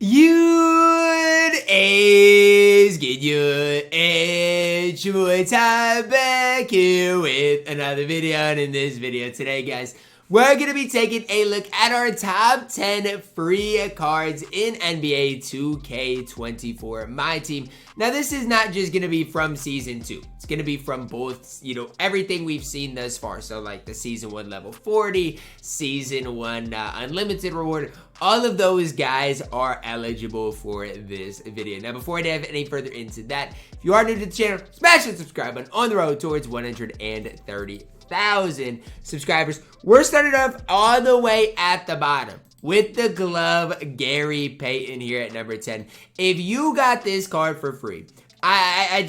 Good is get you it's your boy Ty back here with another video, and in this video today, guys, we're going to be taking a look at our top 10 free cards in NBA 2K24 MyTEAM. Now, this is not just going to be from Season 2. It's going to be from both, everything we've seen thus far. So, like the Season 1 level 40, Season 1 unlimited reward. All of those guys are eligible for this video. Now, before I dive any further into that, if you are new to the channel, smash the subscribe button on the road towards 130,000 subscribers. We're starting off all the way at the bottom with the glove Gary Payton here at number 10. If you got this card for free, I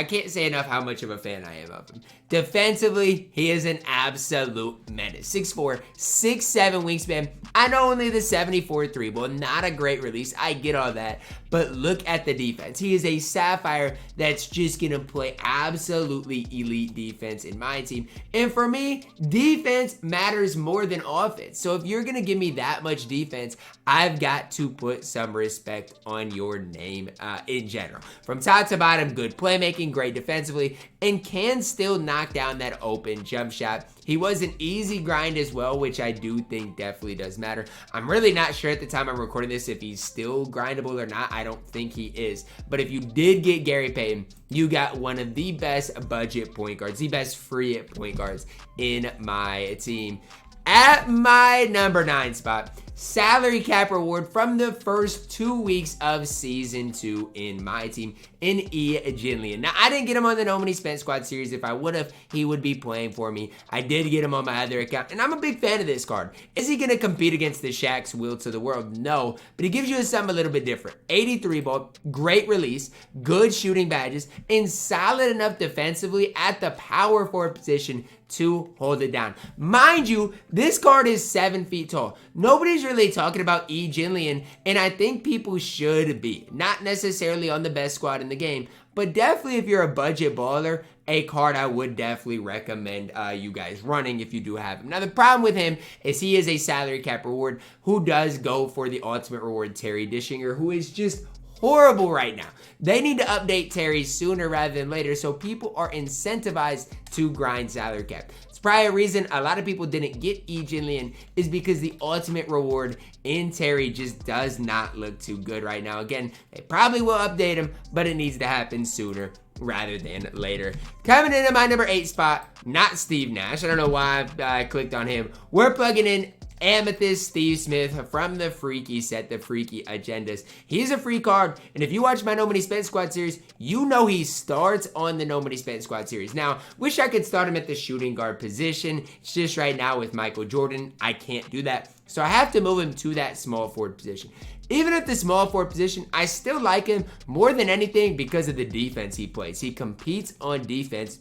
can't say enough how much of a fan I am of him. Defensively, he is an absolute menace. 6'4", 6'7" wingspan. I know only the 74 3 ball, not a great release. I get all that. But look at the defense. He is a Sapphire that's just going to play absolutely elite defense in my team. And for me, defense matters more than offense. So if you're going to give me that much defense, I've got to put some respect on your name in general. From top to bottom, good playmaking, great defensively, and can still knock down that open jump shot. He was an easy grind as well, which I do think definitely does matter. I'm really not sure at the time I'm recording this if he's still grindable or not. I don't think he is. But if you did get Gary Payton, you got one of the best budget point guards, the best free point guards in my team. At my number 9 spot, salary cap reward from the first 2 weeks of Season 2 in my team, in JayCanada. Now, I didn't get him on the No Money Spent Squad series. If I would have, he would be playing for me. I did get him on my other account, and I'm a big fan of this card. Is he going to compete against the Shaq's Wilts of the world? No, but he gives you something a little bit different. 83 ball, great release, good shooting badges, and solid enough defensively at the power forward position to hold it down. Mind you, this card is 7 feet tall. Nobody's really talking about JayCanada, and I think people should be. Not necessarily on the best squad in the game, but definitely if you're a budget baller, a card I would definitely recommend you guys running if you do have him. Now, the problem with him is he is a salary cap reward who does go for the ultimate reward, Terry Dishinger, who is just horrible right now. They need to update Terry sooner rather than later so people are incentivized to grind salary cap. It's probably a reason a lot of people didn't get JayCanada is because the ultimate reward in Terry just does not look too good right now. Again, they probably will update him, but it needs to happen sooner rather than later. Coming into my number 8 spot, not Steve Nash. I don't know why I clicked on him. We're plugging in Amethyst Theav Smith from the Freaky set, the Freaky Agendas. He's a free card, and if you watch my No Money Spent Squad series, you know he starts on the No Money Spent Squad series. Now, wish I could start him at the shooting guard position. It's just right now with Michael Jordan, I can't do that. So I have to move him to that small forward position. Even at the small forward position, I still like him more than anything because of the defense he plays. He competes on defense.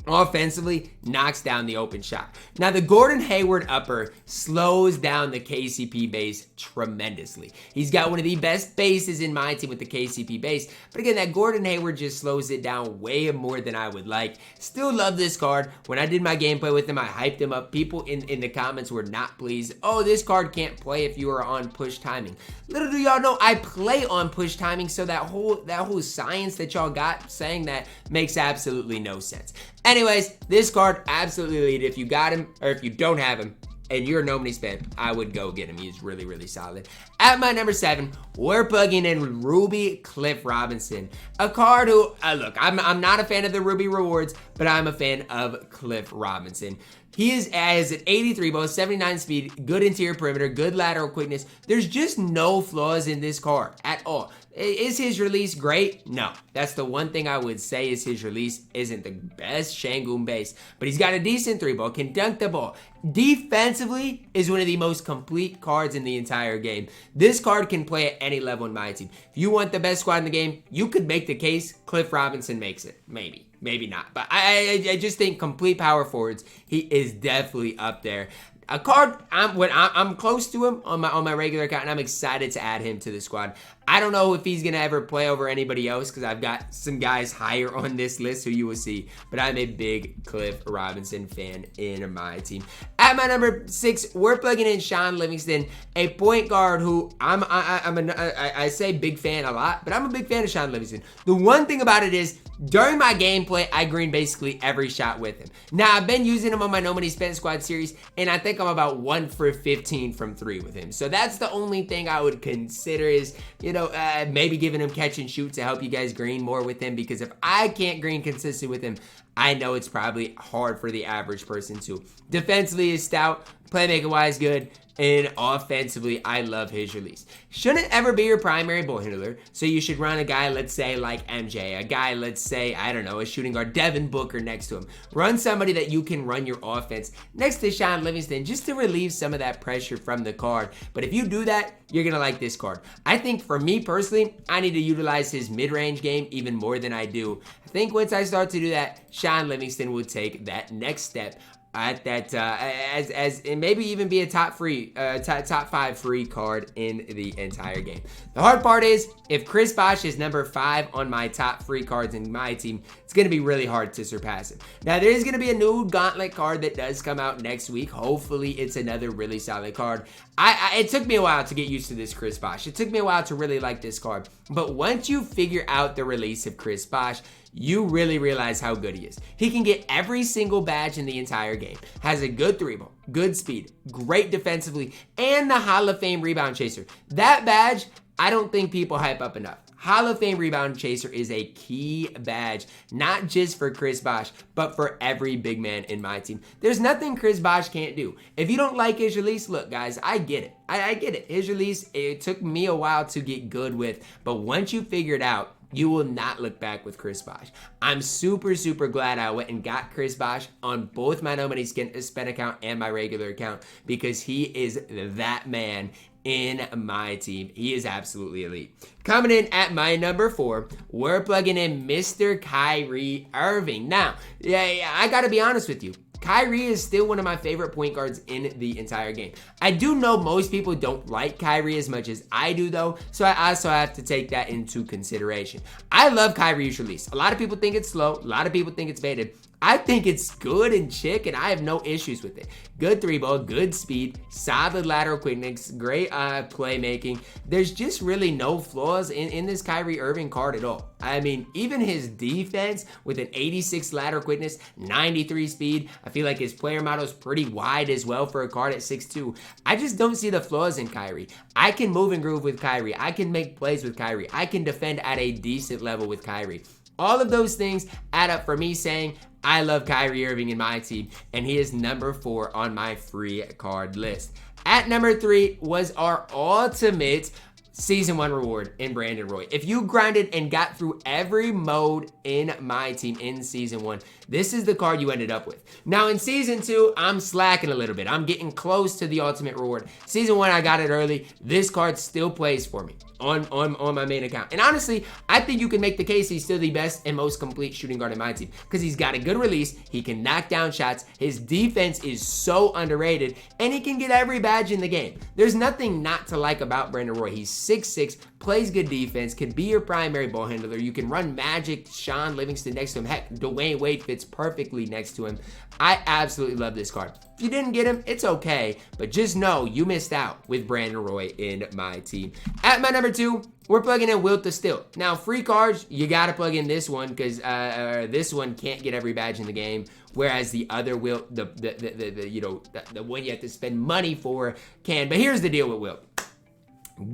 Offensively, knocks down the open shot. Now, the Gordon Hayward upper slows down the KCP base tremendously. He's got one of the best bases in my team with the KCP base. But again, that Gordon Hayward just slows it down way more than I would like. Still love this card. When I did my gameplay with him, I hyped him up. People in the comments were not pleased. Oh, this card can't play if you are on push timing. Little do y'all know, I play on push timing, so that whole science that y'all got saying that makes absolutely no sense. Anyways, this card absolutely elite. If you got him, or if you don't have him, and you're no money spent, I would go get him. He's really, really solid. At my number 7, we're plugging in Ruby Cliff Robinson. A card who, look, I'm not a fan of the Ruby rewards, but I'm a fan of Cliff Robinson. He has an 83 ball, 79 speed, good interior perimeter, good lateral quickness. There's just no flaws in this card at all. Is his release great? No. That's the one thing I would say is his release isn't the best Shangoon base. But he's got a decent 3 ball, can dunk the ball. Defensively is one of the most complete cards in the entire game. This card can play at any level in my team. If you want the best squad in the game, you could make the case Cliff Robinson makes it. Maybe. Maybe not. But I just think complete power forwards, he is definitely up there. A card, I'm close to him on my regular account, and I'm excited to add him to the squad. I don't know if he's going to ever play over anybody else because I've got some guys higher on this list who you will see, but I'm a big Cliff Robinson fan in my team. At my number 6, we're plugging in Shaun Livingston, a point guard who I say big fan a lot, but I'm a big fan of Shaun Livingston. The one thing about it is, during my gameplay, I green basically every shot with him. Now, I've been using him on my No Money Spent Squad series, and I think I'm about 1 for 15 from 3 with him. So that's the only thing I would consider is, maybe giving him catch and shoot to help you guys green more with him, because if I can't green consistent with him, I know it's probably hard for the average person too. Defensively is stout, playmaking-wise good, and offensively, I love his release. Shouldn't ever be your primary ball handler, so you should run a guy, let's say, like MJ, a guy, let's say, I don't know, a shooting guard, Devin Booker next to him. Run somebody that you can run your offense next to Shaun Livingston just to relieve some of that pressure from the card. But if you do that, you're going to like this card. I think for me personally, I need to utilize his mid-range game even more than I do. I think once I start to do that, Shaun Livingston will take that next step at that and maybe even be a top 5 free card in the entire game. The hard part is, if Chris Bosh is number 5 on my top free cards in my team, it's going to be really hard to surpass him. Now, there is going to be a new gauntlet card that does come out next week. Hopefully, it's another really solid card. It took me a while to get used to this Chris Bosh. It took me a while to really like this card. But once you figure out the release of Chris Bosh, you really realize how good he is. He can get every single badge in the entire game. Has a good 3-ball, good speed, great defensively, and the Hall of Fame rebound chaser. That badge, I don't think people hype up enough. Hall of Fame rebound chaser is a key badge, not just for Chris Bosh, but for every big man in my team. There's nothing Chris Bosh can't do. If you don't like his release, look, guys, I get it. I get it. His release, it took me a while to get good with, but once you figure it out, you will not look back with Chris Bosh. I'm super, super glad I went and got Chris Bosh on both my No Money Spent account and my regular account, because he is that man in my team. He is absolutely elite. Coming in at my number 4, we're plugging in Mr. Kyrie Irving. Now, I gotta be honest with you. Kyrie is still one of my favorite point guards in the entire game. I do know most people don't like Kyrie as much as I do, though, so I also have to take that into consideration. I love Kyrie's release. A lot of people think it's slow. A lot of people think it's baited. I think it's good and chick, and I have no issues with it. Good 3-ball, good speed, solid lateral quickness, great playmaking. There's just really no flaws in this Kyrie Irving card at all. I mean, even his defense with an 86 lateral quickness, 93 speed. I feel like his player model is pretty wide as well for a card at 6'2". I just don't see the flaws in Kyrie. I can move and groove with Kyrie. I can make plays with Kyrie. I can defend at a decent level with Kyrie. All of those things add up for me saying I love Kyrie Irving in my team, and he is number 4 on my free card list. At number 3 was our ultimate Season 1 reward in Brandon Roy. If you grinded and got through every mode in my team in Season 1, this is the card you ended up with. Now in Season 2, I'm slacking a little bit. I'm getting close to the ultimate reward. Season 1, I got it early. This card still plays for me on my main account. And honestly, I think you can make the case he's still the best and most complete shooting guard in my team, because he's got a good release, he can knock down shots, his defense is so underrated, and he can get every badge in the game. There's nothing not to like about Brandon Roy. He's 6'6", plays good defense, can be your primary ball handler. You can run Magic, Shaun Livingston next to him. Heck, Dwayne Wade fits perfectly next to him. I absolutely love this card. If you didn't get him, it's okay, but just know you missed out with Brandon Roy in my team. At my number 2, we're plugging in Wilt Chamberlain. Now, free cards, you gotta plug in this one, because this one can't get every badge in the game, whereas the other Wilt, the one you have to spend money for, can. But here's the deal with Wilt.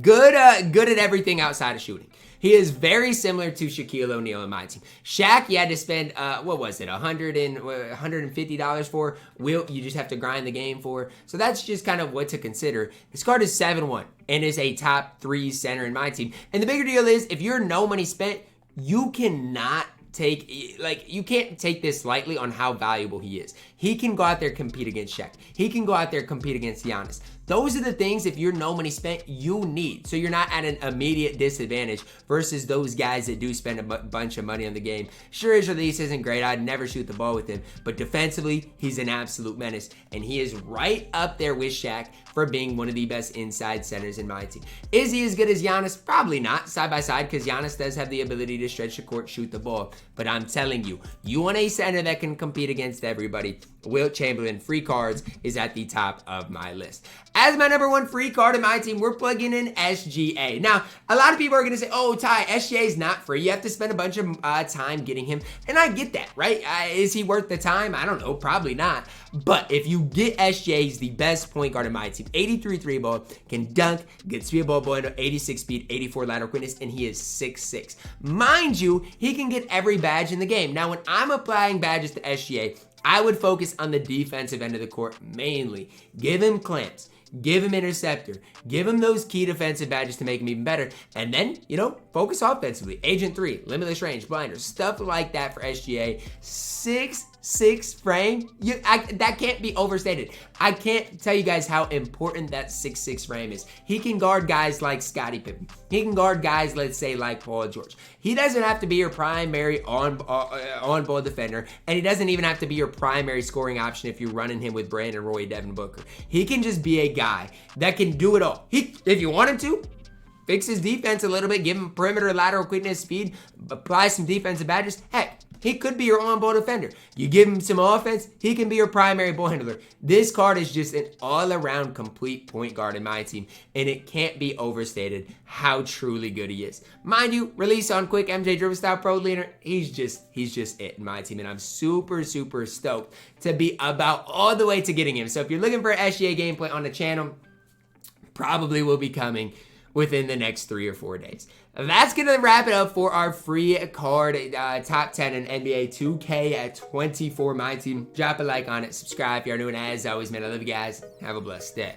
Good at everything outside of shooting. He is very similar to Shaquille O'Neal in my team. Shaq, you had to spend, what was it, $150 for. Wilt, you just have to grind the game for. So that's just kind of what to consider. This card is 7-1 and is a top 3 center in my team. And the bigger deal is, if you're no money spent, you cannot you can't take this lightly on how valuable he is. He can go out there and compete against Shaq. He can go out there and compete against Giannis. Those are the things, if you're no money spent, you need. So you're not at an immediate disadvantage versus those guys that do spend a bunch of money on the game. Sure, his release isn't great. I'd never shoot the ball with him. But defensively, he's an absolute menace. And he is right up there with Shaq for being one of the best inside centers in my team. Is he as good as Giannis? Probably not, side by side, because Giannis does have the ability to stretch the court, shoot the ball. But I'm telling you, you want a center that can compete against everybody. Wilt Chamberlain, free cards, is at the top of my list. As my number one free card in my team, we're plugging in SGA. Now, a lot of people are going to say, oh, Ty, SGA is not free. You have to spend a bunch of time getting him. And I get that, right? Is he worth the time? I don't know. Probably not. But if you get SGA, he's the best point guard in my team. 83 3 ball, can dunk, good speed ball boy, 86 speed, 84 lateral quickness, and he is 6'6". Mind you, he can get every badge in the game. Now, when I'm applying badges to SGA, I would focus on the defensive end of the court mainly. Give him clamps. Give him interceptor. Give him those key defensive badges to make him even better. And then, focus offensively. Agent 3, limitless range, blinders, stuff like that for SGA. 6'6" frame. That can't be overstated. I can't tell you guys how important that 6'6" frame is. He can guard guys like Scottie Pippen. He can guard guys, let's say, like Paul George. He doesn't have to be your primary on-ball defender, and he doesn't even have to be your primary scoring option if you're running him with Brandon Roy, Devin Booker. He can just be a guy that can do it all. If you want him to, fix his defense a little bit, give him perimeter, lateral quickness, speed, apply some defensive badges. Heck, he could be your on-ball defender. You give him some offense, he can be your primary ball handler. This card is just an all-around complete point guard in my team, and it can't be overstated how truly good he is. Mind you, release on quick, MJ dribble style pro leader, he's just it in my team, and I'm super, super stoked to be about all the way to getting him. So if you're looking for SGA gameplay on the channel, probably will be coming within the next 3 or 4 days. That's going to wrap it up for our free card top 10 in NBA 2K24 MyTEAM. Drop a like on it, subscribe if you're new, and as always, man, I love you guys. Have a blessed day.